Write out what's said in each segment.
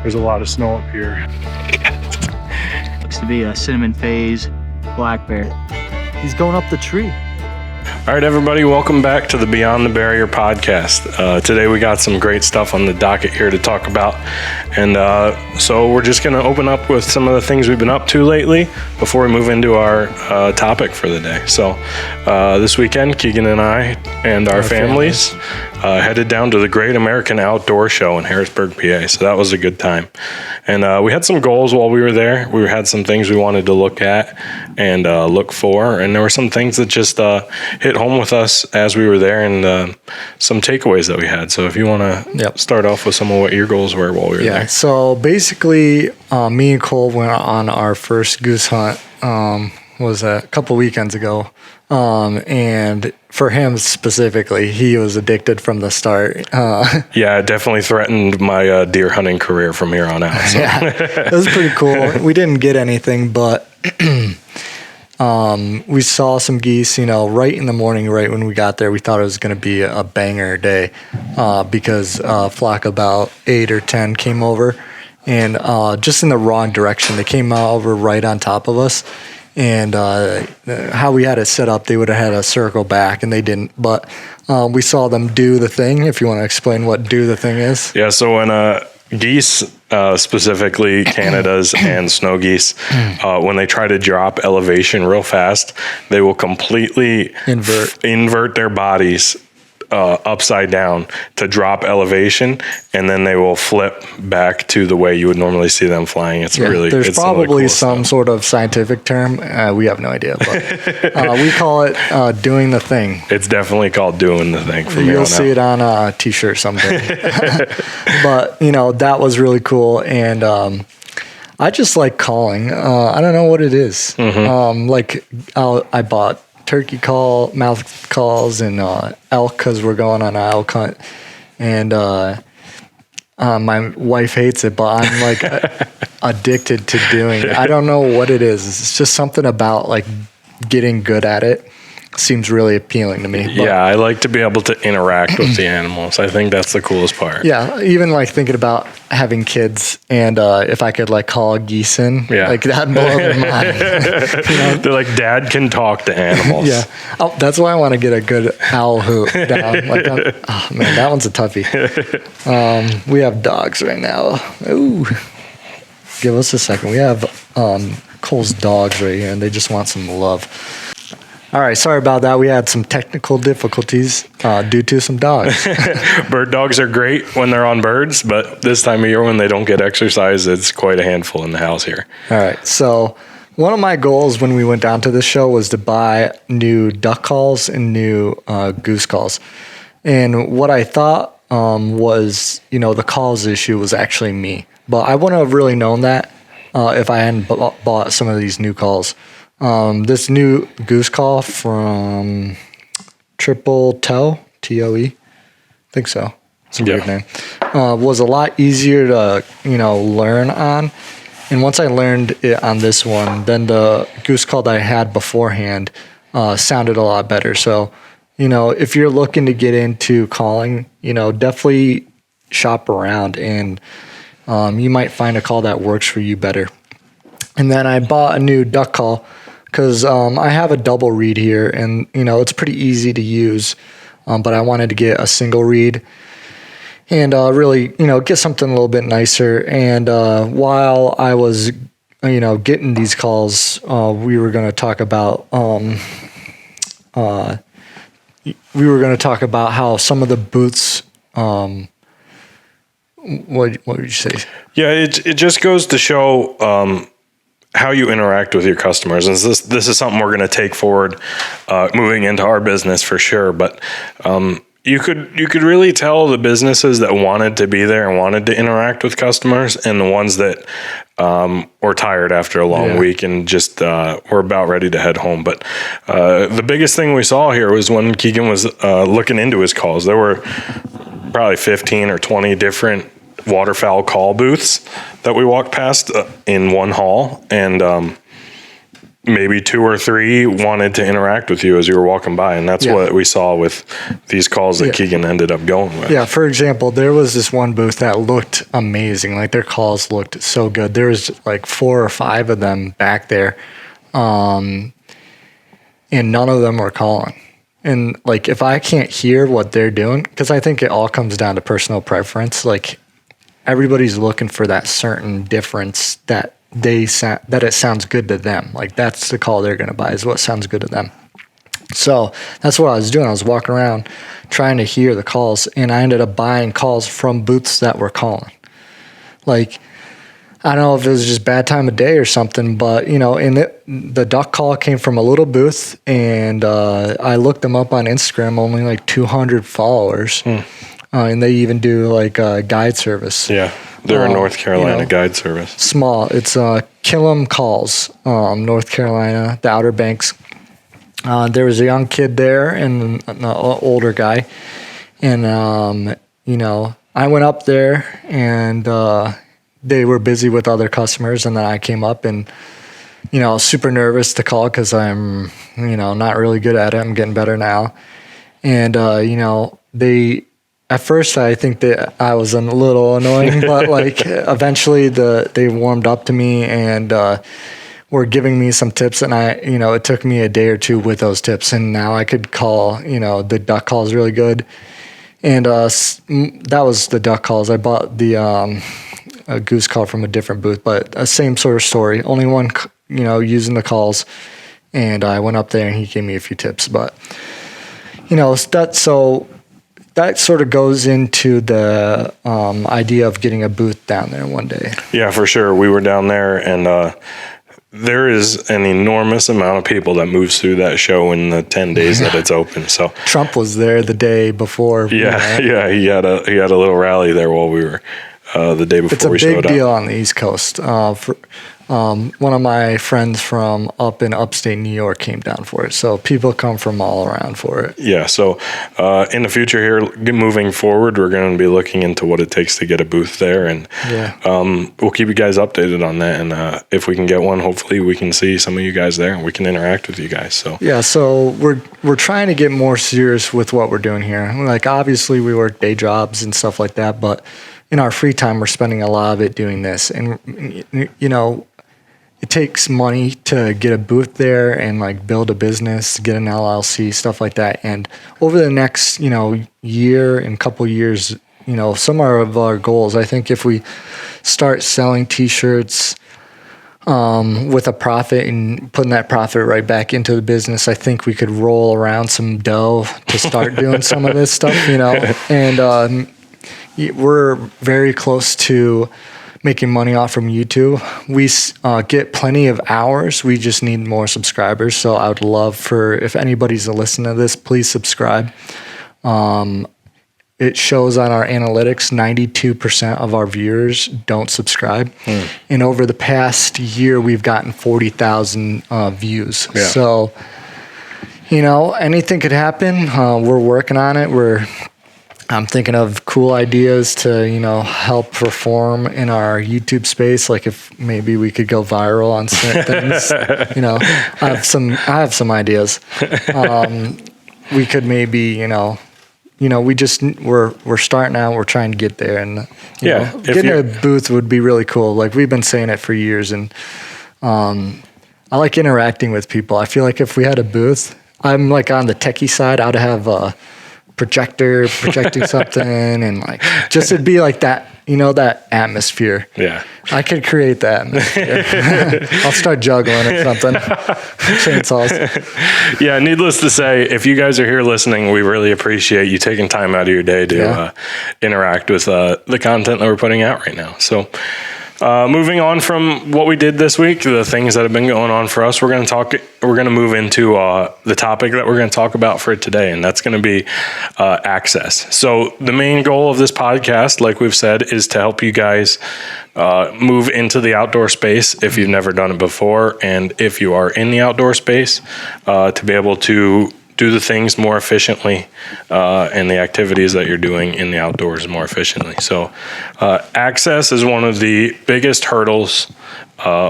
There's a lot of snow up here. Looks to be a cinnamon phase black bear. He's going up the tree. All right, everybody, welcome back to the Beyond the Barrier podcast. Today we got some great stuff on the docket here to talk about. And so we're just going to open up with some of the things we've been up to lately before we move into our topic for the day. So this weekend, Keegan and I and our families headed down to the Great American Outdoor Show in Harrisburg, PA. So that was a good time. And we had some goals while we were there. We had some things we wanted to look at and look for. And there were some things that just hit home with us as we were there, and some takeaways that we had. So if you want to start off with some of what your goals were while we were there. So basically, me and Cole went on our first goose hunt, was a couple weekends ago. And for him specifically, he was addicted from the start. Yeah, it definitely threatened my deer hunting career from here on out. So. Yeah, it was pretty cool. We didn't get anything, but we saw some geese, right in the morning, right when we got there. We thought it was going to be a banger day because a flock about 8 or 10 came over, and just in the wrong direction. They came over right on top of us. And how we had it set up, they would have had a circle back, and they didn't. But we saw them do the thing, if you want to explain what do the thing is. Yeah, so when geese, specifically Canadas and snow geese, when they try to drop elevation real fast, they will completely invert their bodies upside down to drop elevation, and then they will flip back to the way you would normally see them flying. There's probably some sort of scientific term. We have no idea, but we call it doing the thing. It's definitely called doing the thing. You'll see it on a t-shirt someday. But that was really cool, and I just like calling. I don't know what it is. I bought turkey call, mouth calls, and elk because we're going on an elk hunt. And my wife hates it, but I'm like addicted to doing it. I don't know what it is. It's just something about like getting good at it. Seems really appealing to me. Yeah, I like to be able to interact with the animals. I think that's the coolest part. Yeah, even like thinking about having kids, and if I could like call a geese in, like that'd blow their mind. They're like, Dad can talk to animals. Yeah, that's why I want to get a good owl hoot down. Oh man, that one's a toughie. We have dogs right now. Ooh, give us a second. We have Cole's dogs right here, and they just want some love. All right, sorry about that. We had some technical difficulties due to some dogs. Bird dogs are great when they're on birds, but this time of year when they don't get exercise, it's quite a handful in the house here. All right, so one of my goals when we went down to this show was to buy new duck calls and new goose calls. And what I thought was, the calls issue was actually me. But I wouldn't have really known that if I hadn't bought some of these new calls. This new goose call from Triple Toe, Toe. I think so. It's a weird name. Was a lot easier to, learn on. And once I learned it on this one, then the goose call that I had beforehand sounded a lot better. So, if you're looking to get into calling, definitely shop around, and you might find a call that works for you better. And then I bought a new duck call because I have a double reed here, and it's pretty easy to use, but I wanted to get a single reed and really get something a little bit nicer. And while I was getting these calls, we were going to talk about how some of the boots. What would you say? Yeah, it just goes to show how you interact with your customers. And this is something we're going to take forward moving into our business for sure. But you could really tell the businesses that wanted to be there and wanted to interact with customers, and the ones that were tired after a long week and just were about ready to head home. But the biggest thing we saw here was when Keegan was looking into his calls. There were probably 15 or 20 different waterfowl call booths that we walked past in one hall, and maybe 2 or 3 wanted to interact with you as you were walking by. And that's what we saw with these calls that Keegan ended up going with. Yeah, for example, there was this one booth that looked amazing. Like their calls looked so good. There was like 4 or 5 of them back there. And none of them were calling. And like if I can't hear what they're doing, because I think it all comes down to personal preference. Like everybody's looking for that certain difference that that it sounds good to them. Like that's the call they're going to buy, is what sounds good to them. So that's what I was doing. I was walking around trying to hear the calls, and I ended up buying calls from booths that were calling. Like, I don't know if it was just bad time of day or something, but the duck call came from a little booth, and I looked them up on Instagram, only like 200 followers. And they even do like a guide service. Yeah. They're a North Carolina guide service. Small. It's Killam Calls, North Carolina, the Outer Banks. There was a young kid there and an older guy. And, I went up there and they were busy with other customers. And then I came up and, I was super nervous to call because I'm, not really good at it. I'm getting better now. And, at first, I think that I was a little annoying, but like eventually they warmed up to me and were giving me some tips. And it took me a day or 2 with those tips. And now I could call, the duck calls really good. And that was the duck calls. I bought the a goose call from a different booth, but same sort of story. Only one, using the calls. And I went up there and he gave me a few tips. But, that sort of goes into the idea of getting a booth down there one day. Yeah, for sure. We were down there, and there is an enormous amount of people that moves through that show in the 10 days that it's open. So Trump was there the day before. Yeah, he had a little rally there while we were the day before we showed up. It's a big deal on the East Coast. One of my friends from up in upstate New York came down for it. So people come from all around for it. Yeah. So in the future here, moving forward, we're going to be looking into what it takes to get a booth there. And we'll keep you guys updated on that. And if we can get one, hopefully we can see some of you guys there and we can interact with you guys. So so we're trying to get more serious with what we're doing here. Like obviously we work day jobs and stuff like that, but in our free time, we're spending a lot of it doing this. And, it takes money to get a booth there and like build a business, get an LLC, stuff like that. And over the next, year and couple years, some of our goals, I think if we start selling t-shirts with a profit and putting that profit right back into the business, I think we could roll around some dough to start doing some of this stuff, and we're very close to making money off from YouTube. We get plenty of hours. We just need more subscribers. So I would love if anybody's listening to this, please subscribe. It shows on our analytics, 92% of our viewers don't subscribe. And over the past year, we've gotten 40,000 views. Yeah. So, anything could happen. We're working on it. I'm thinking of cool ideas to, help perform in our YouTube space. Like if maybe we could go viral on certain things, I have some ideas. We could maybe, we're starting out, we're trying to get there, and getting a booth would be really cool. Like we've been saying it for years, and I like interacting with people. I feel like if we had a booth, I'm like on the techie side, I'd have a projector projecting something, and like just it'd be like that, that atmosphere. Yeah, I could create that atmosphere. I'll start juggling or something. Chainsaws. Yeah, needless to say, if you guys are here listening, we really appreciate you taking time out of your day to interact with the content that we're putting out right now. So moving on from what we did this week, the things that have been going on for us, we're going to move into the topic that we're going to talk about for today, and that's going to be access. So the main goal of this podcast, like we've said, is to help you guys move into the outdoor space if you've never done it before, and if you are in the outdoor space, to be able to do the things more efficiently and the activities that you're doing in the outdoors more efficiently. So access is one of the biggest hurdles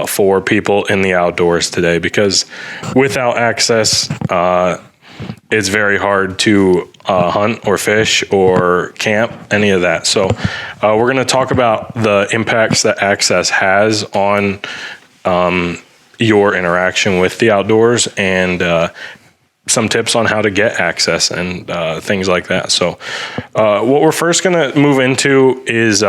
for people in the outdoors today, because without access, it's very hard to hunt or fish or camp, any of that. So we're going to talk about the impacts that access has on your interaction with the outdoors, and some tips on how to get access and things like that. So what we're first going to move into is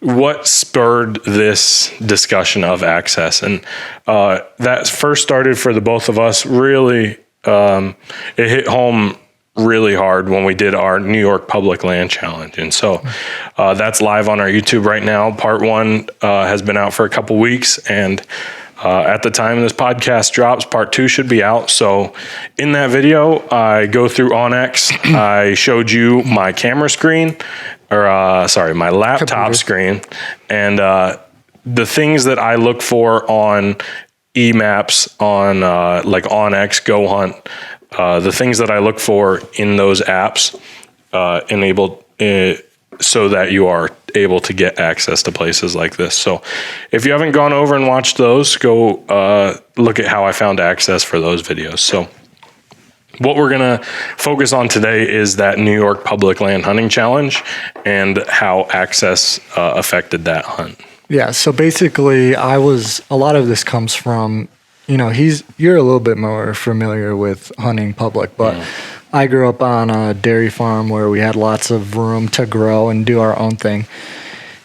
what spurred this discussion of access. And that first started for the both of us. Really, it hit home really hard when we did our New York Public Land Challenge. And so that's live on our YouTube right now. Part 1 has been out for a couple weeks, and at the time this podcast drops, part 2 should be out. So in that video, I go through Onyx. I showed you my camera screen, or my laptop screen, and the things that I look for on eMaps, on like Onyx, Go Hunt, the things that I look for in those apps enabled so that you are able to get access to places like this. So if you haven't gone over and watched those, go look at how I found access for those videos. So what we're going to focus on today is that New York Public Land Hunting Challenge and how access affected that hunt. Yeah, so basically a lot of this comes from, you're a little bit more familiar with hunting public, but I grew up on a dairy farm where we had lots of room to grow and do our own thing.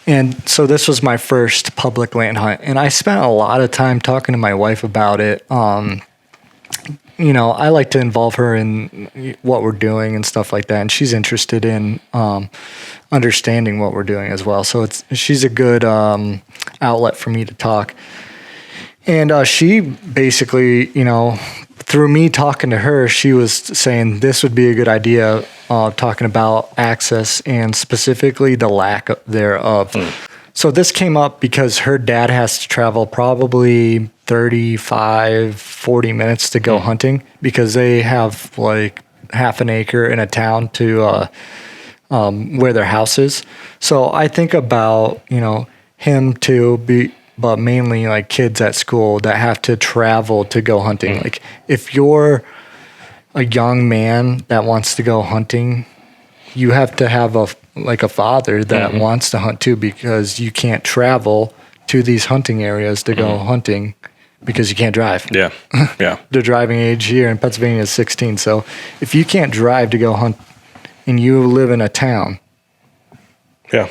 And so this was my first public land hunt, and I spent a lot of time talking to my wife about it. I like to involve her in what we're doing and stuff like that, and she's interested in understanding what we're doing as well. So she's a good outlet for me to talk. And she basically, through me talking to her, she was saying this would be a good idea, talking about access and specifically the lack thereof. So this came up because her dad has to travel probably 35, 40 minutes to go hunting, because they have like half an acre in a town to where their house is. So I think about, him too, but mainly like kids at school that have to travel to go hunting. Like if you're a young man that wants to go hunting, you have to have a father that wants to hunt too, because you can't travel to these hunting areas to go hunting because you can't drive. Yeah. Yeah. The driving age here in Pennsylvania is 16. So if you can't drive to go hunt and you live in a town,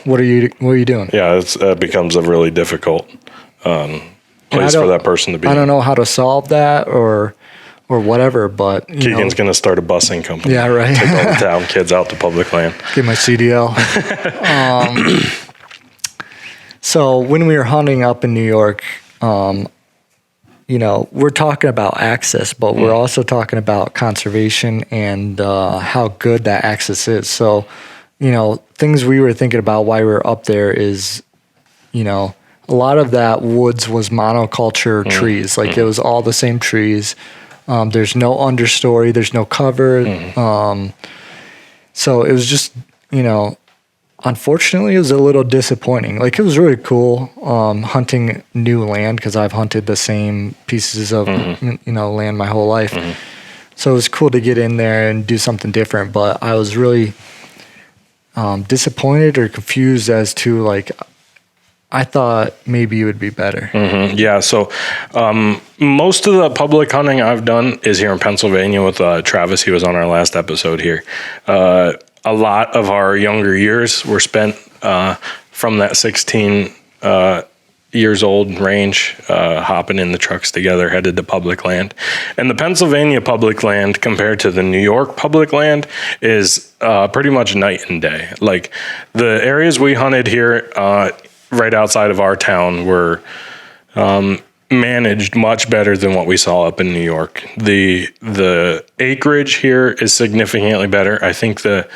what are you doing? Yeah, it becomes a really difficult place for that person to be. I don't know how to solve that or whatever, but Keegan's going to start a busing company. Yeah, right. Take all the town kids out to public land. Get my CDL. So when we were hunting up in New York, we're talking about access, but we're also talking about conservation and how good that access is. So, things we were thinking about while we were up there is, a lot of that woods was monoculture trees. Like it was all the same trees. There's no understory. There's no cover. So it was just, unfortunately, it was a little disappointing. Like it was really cool hunting new land, because I've hunted the same pieces of, land my whole life. So it was cool to get in there and do something different. But I was really disappointed or confused as to I thought maybe it would be better. Yeah. So most of the public hunting I've done is here in Pennsylvania with Travis. He was on our last episode here. A lot of our younger years were spent from that 16 years old range, hopping in the trucks together, headed to public land. And the Pennsylvania public land compared to the New York public land is pretty much night and day. Like the areas we hunted here, right outside of our town, were managed much better than what we saw up in New York. The acreage here is significantly better. I think the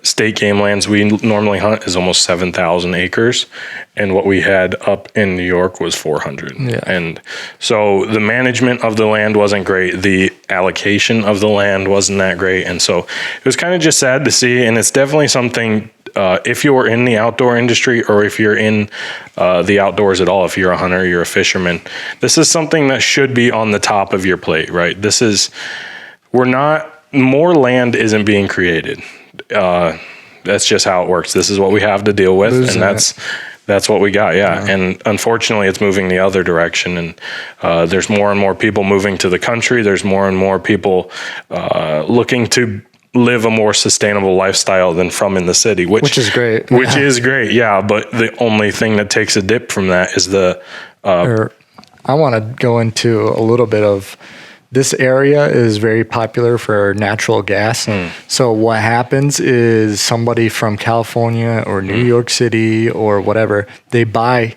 state game lands we normally hunt is almost 7,000 acres, and what we had up in New York was 400. Yeah. And so the management of the land wasn't great. The allocation of the land wasn't that great. And so it was kind of just sad to see, and it's definitely something if you're in the outdoor industry, or if you're in the outdoors at all, if you're a hunter, you're a fisherman, this is something that should be on the top of your plate, right? More land isn't being created. That's just how it works. This is what we have to deal with, and that's what we got. Yeah. And unfortunately, it's moving the other direction. And there's more and more people moving to the country. There's more and more people looking to live a more sustainable lifestyle than from in the city, which is great. Which is great. Yeah. But the only thing that takes a dip from that is I want to go into a little bit of, this area is very popular for natural gas. So what happens is somebody from California or New York City or whatever, they buy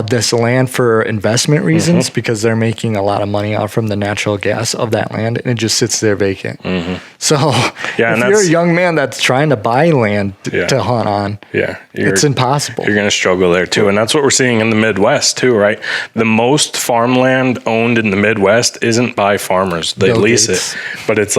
this land for investment reasons because they're making a lot of money out from the natural gas of that land, and it just sits there vacant. So if you're a young man that's trying to buy land to hunt on, it's impossible. You're going to struggle there too. And that's what we're seeing in the Midwest too, right? The most farmland owned in the Midwest isn't by farmers. They lease it, but it's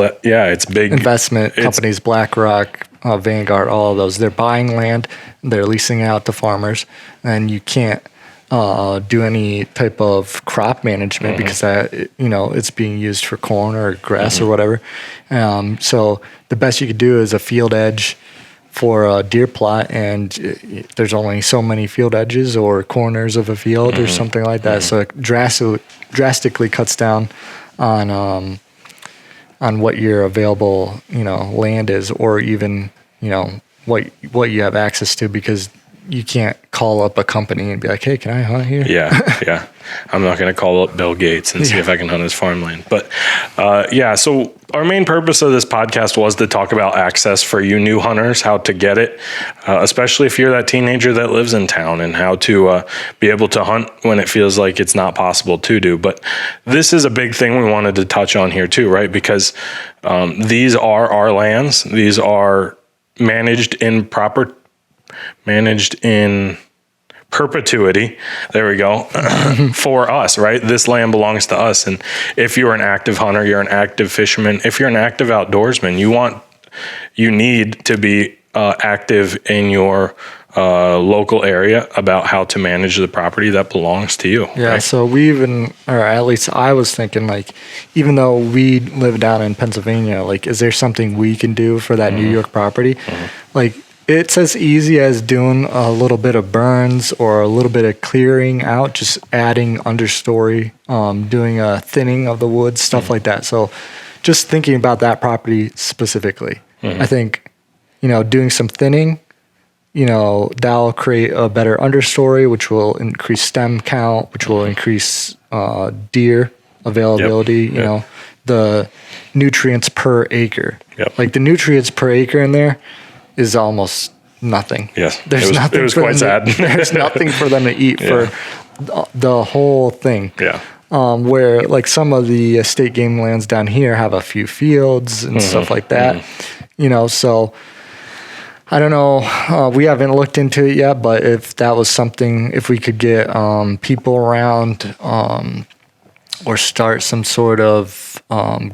big investment companies, BlackRock, Vanguard, all of those. They're buying land, they're leasing it out to farmers, and you can't do any type of crop management because it's being used for corn or grass or whatever. So the best you could do is a field edge for a deer plot, and there's only so many field edges or corners of a field or something like that. So it drastically cuts down on what your available land is, or even what you have access to, because you can't call up a company and be like, hey, can I hunt here? Yeah. I'm not going to call up Bill Gates and see if I can hunt his farmland. But so our main purpose of this podcast was to talk about access for you new hunters, how to get it, especially if you're that teenager that lives in town, and how to be able to hunt when it feels like it's not possible to do. But this is a big thing we wanted to touch on here too, right? Because these are our lands. These are managed in perpetuity. There we go. For us, right? This land belongs to us. And if you're an active hunter, you're an active fisherman, if you're an active outdoorsman, you need to be active in your local area about how to manage the property that belongs to you. Yeah. Right? So or at least I was thinking, like, even though we live down in Pennsylvania, like, is there something we can do for that New York property? Like, it's as easy as doing a little bit of burns or a little bit of clearing out, just adding understory, doing a thinning of the woods, stuff like that. So just thinking about that property specifically, I think, doing some thinning, that'll create a better understory, which will increase stem count, which will increase deer availability, the nutrients per acre. Like the nutrients per acre in there is almost nothing. Yes. It was quite sad. There's nothing for them to eat for the whole thing. Yeah. Where like some of the state game lands down here have a few fields and stuff like that, so I don't know. We haven't looked into it yet, but if that was something, if we could get people around or start some sort of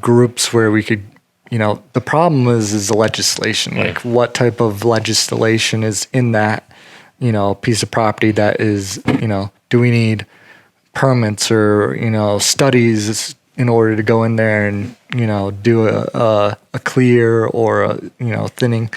groups where we could, the problem is the legislation. Like, what type of legislation is in that, piece of property that is, do we need permits or, studies in order to go in there and, do a clear or a, thinning?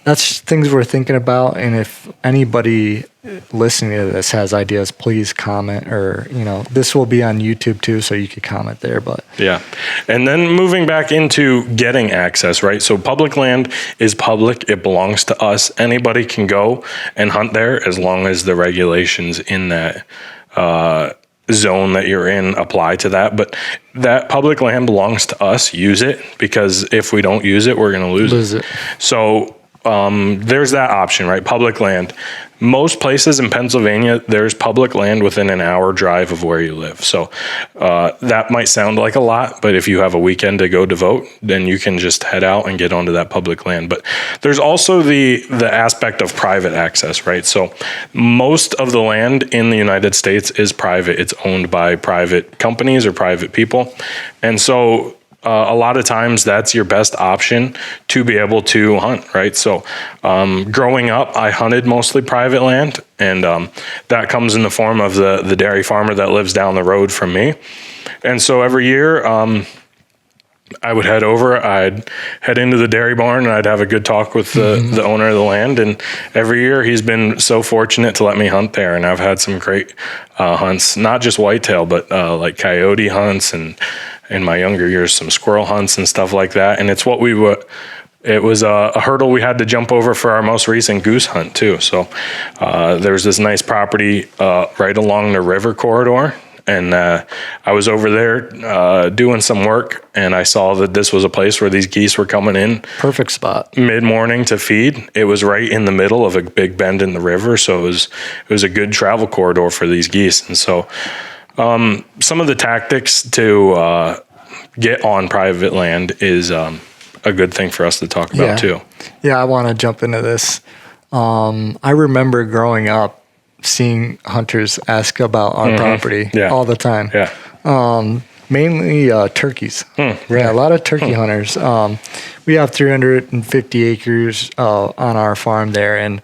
That's things we're thinking about. And if anybody listening to this has ideas, please comment, or, this will be on YouTube too, so you could comment there. But yeah. And then moving back into getting access, right? So public land is public. It belongs to us. Anybody can go and hunt there as long as the regulations in that zone that you're in apply to that. But that public land belongs to us. Use it, because if we don't use it, we're going to lose it. So there's that option, right? Public land. Most places in Pennsylvania, there's public land within an hour drive of where you live. So that might sound like a lot, but if you have a weekend to go devote, then you can just head out and get onto that public land. But there's also the aspect of private access, right? So most of the land in the United States is private. It's owned by private companies or private people. And so a lot of times that's your best option to be able to hunt, right? So growing up, I hunted mostly private land, and that comes in the form of the dairy farmer that lives down the road from me. And so every year, I would I'd head into the dairy barn, and I'd have a good talk with the owner of the land. And every year he's been so fortunate to let me hunt there. And I've had some great hunts, not just whitetail, but like coyote hunts, and in my younger years, some squirrel hunts and stuff like that. And it's what it was a hurdle we had to jump over for our most recent goose hunt too. So there's this nice property right along the river corridor. And I was over there doing some work, and I saw that this was a place where these geese were coming in. Perfect spot. Mid-morning to feed. It was right in the middle of a big bend in the river, so it was a good travel corridor for these geese. And so some of the tactics to get on private land is a good thing for us to talk about too. Yeah, I want to jump into this. I remember growing up, seeing hunters ask about our property all the time. Yeah. Mainly turkeys. Really? Yeah, a lot of turkey hunters. We have 350 acres on our farm there, and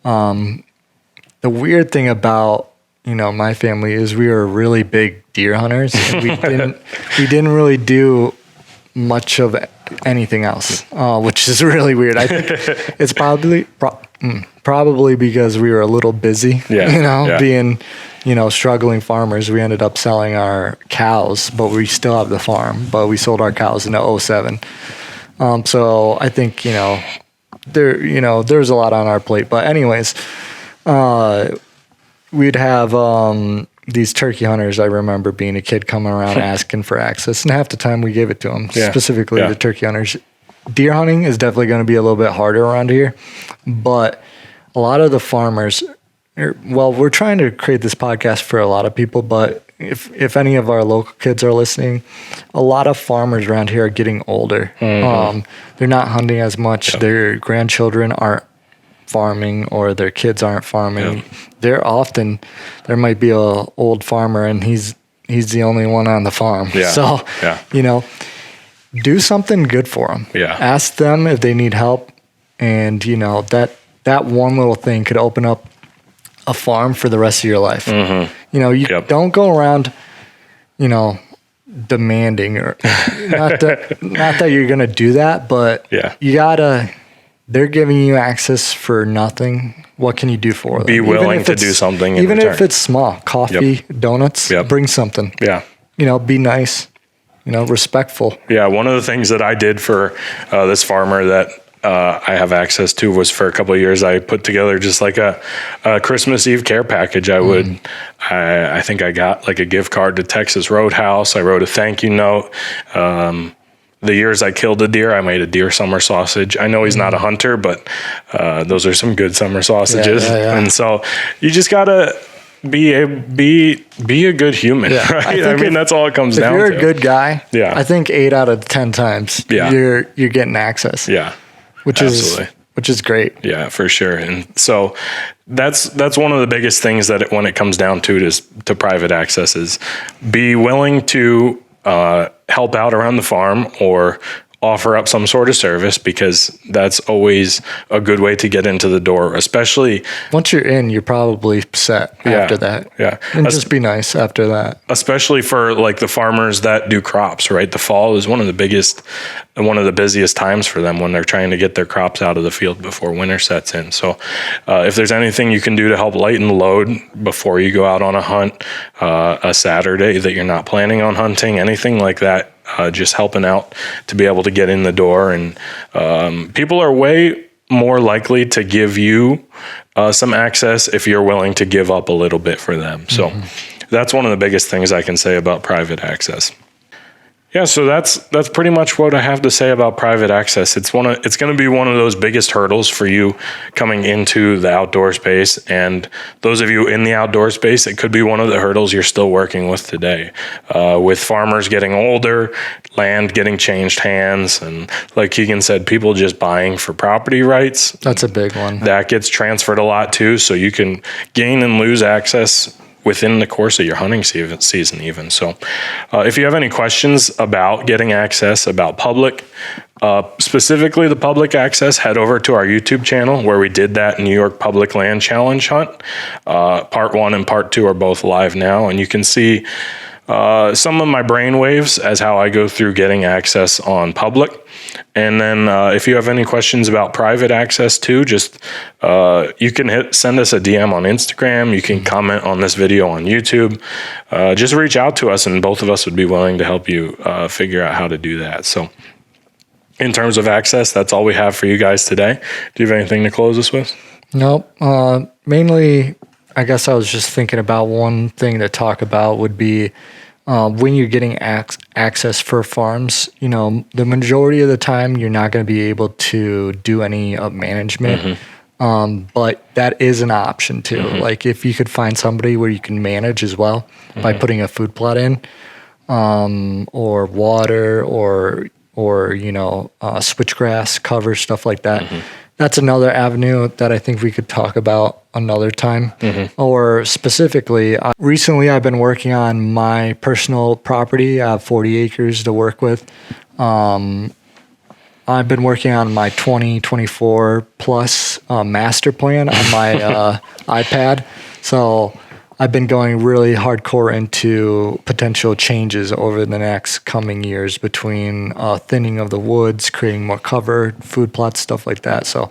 the weird thing about my family is we were really big deer hunters, and we didn't really do much of anything else, which is really weird. I think it's probably because we were a little busy, being, struggling farmers. We ended up selling our cows, but we still have the farm, but we sold our cows in 2007. So I think, there's a lot on our plate, but anyways, we'd have, these turkey hunters. I remember being a kid coming around asking for access, and half the time we gave it to them, specifically the turkey hunters. Deer hunting is definitely going to be a little bit harder around here, but a lot of the farmers, we're trying to create this podcast for a lot of people, but if any of our local kids are listening, a lot of farmers around here are getting older. They're not hunting as much. Their grandchildren aren't farming, or their kids aren't farming. There might be a old farmer, and he's the only one on the farm. So, do something good for them. Ask them if they need help. And, that one little thing could open up a farm for the rest of your life. You don't go around, demanding, or not that you're going to do that, but you gotta, they're giving you access for nothing. What can you do for them? Be willing to do something in even return. If it's small, coffee, donuts, bring something. Be nice, respectful. One of the things that I did for this farmer that I have access to was, for a couple of years, I put together just like a Christmas Eve care package. I think I got like a gift card to Texas Roadhouse. I wrote a thank you note. The years I killed a deer, I made a deer summer sausage. I know he's not a hunter, but those are some good summer sausages. And so you just gotta be a good human, right? I mean, that's all it comes down to. If you're a good guy, I think 8 out of 10 times you're getting access. Which is great. Yeah, for sure. And so that's one of the biggest things that when it comes down to private access is be willing to help out around the farm or offer up some sort of service, because that's always a good way to get into the door, especially once you're in, you're probably set after that. And just be nice after that. Especially for like the farmers that do crops, right? The fall is one of the busiest times for them when they're trying to get their crops out of the field before winter sets in. So if there's anything you can do to help lighten the load before you go out on a hunt, a Saturday that you're not planning on hunting, anything like that, just helping out to be able to get in the door. And people are way more likely to give you some access if you're willing to give up a little bit for them. So that's one of the biggest things I can say about private access. Yeah, so that's pretty much what I have to say about private access. It's going to be one of those biggest hurdles for you coming into the outdoor space, and those of you in the outdoor space, it could be one of the hurdles you're still working with today. With farmers getting older, land getting changed hands, and like Keegan said, people just buying for property rights. That's a big one. That gets transferred a lot too, so you can gain and lose access within the course of your hunting season even. So if you have any questions about getting access, about public, specifically the public access, head over to our YouTube channel where we did that New York Public Land Challenge hunt. Part 1 and Part 2 are both live now, and you can see some of my brainwaves as how I go through getting access on public. And then if you have any questions about private access too, just you can send us a DM on Instagram. You can comment on this video on YouTube. Just reach out to us, and both of us would be willing to help you figure out how to do that. So in terms of access, that's all we have for you guys today. Do you have anything to close us with? Nope. Mainly, I guess I was just thinking about one thing to talk about would be when you're getting access for farms, the majority of the time you're not going to be able to do any management. But that is an option too. Like if you could find somebody where you can manage as well by putting a food plot in, or water or switchgrass cover, stuff like that. That's another avenue that I think we could talk about another time. Or specifically, recently I've been working on my personal property. I have 40 acres to work with. I've been working on my 2024 plus master plan on my iPad. So I've been going really hardcore into potential changes over the next coming years between thinning of the woods, creating more cover, food plots, stuff like that. So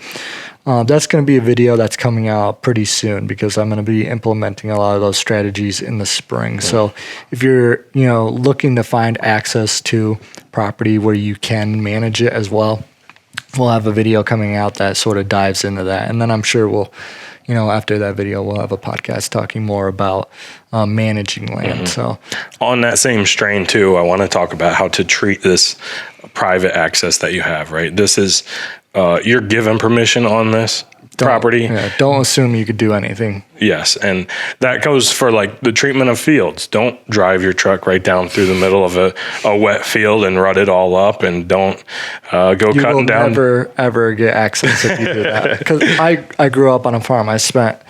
that's going to be a video that's coming out pretty soon because I'm going to be implementing a lot of those strategies in the spring. So if you're looking to find access to property where you can manage it as well, we'll have a video coming out that sort of dives into that. And then I'm sure we'll after that video, we'll have a podcast talking more about managing land. So, on that same strain too, I want to talk about how to treat this private access that you have. Right, this is you're given permission on this property. Yeah, don't assume you could do anything. Yes, and that goes for like the treatment of fields. Don't drive your truck right down through the middle of a wet field and rut it all up, and don't go cutting down. You will never, ever get access if you do that. Because I grew up on a farm. I spent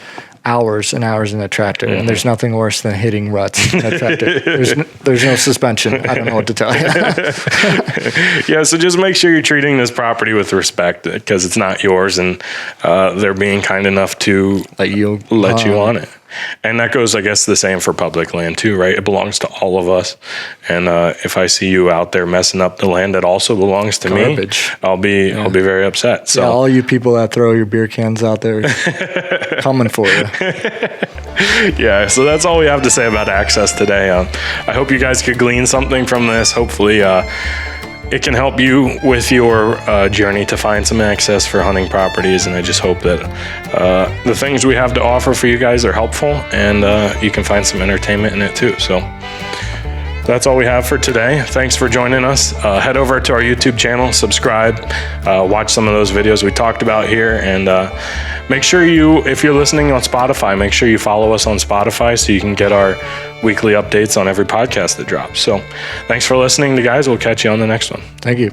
hours and hours in a tractor, and there's nothing worse than hitting ruts in a tractor. There's no suspension. I don't know what to tell you. Yeah, so just make sure you're treating this property with respect because it's not yours, and they're being kind enough to let you on it. And that goes, I guess, the same for public land too, right? It belongs to all of us. And if I see you out there messing up the land that also belongs to Garbage. me, I'll be very upset. So all you people that throw your beer cans out there, coming for you. Yeah, so that's all we have to say about access today. I hope you guys could glean something from this. Hopefully, it can help you with your journey to find some access for hunting properties. And I just hope that the things we have to offer for you guys are helpful, and you can find some entertainment in it too. So that's all we have for today. Thanks for joining us. Head over to our YouTube channel, subscribe, watch some of those videos we talked about here, and make sure if you're listening on Spotify, make sure you follow us on Spotify so you can get our weekly updates on every podcast that drops. So thanks for listening, guys. We'll catch you on the next one. Thank you.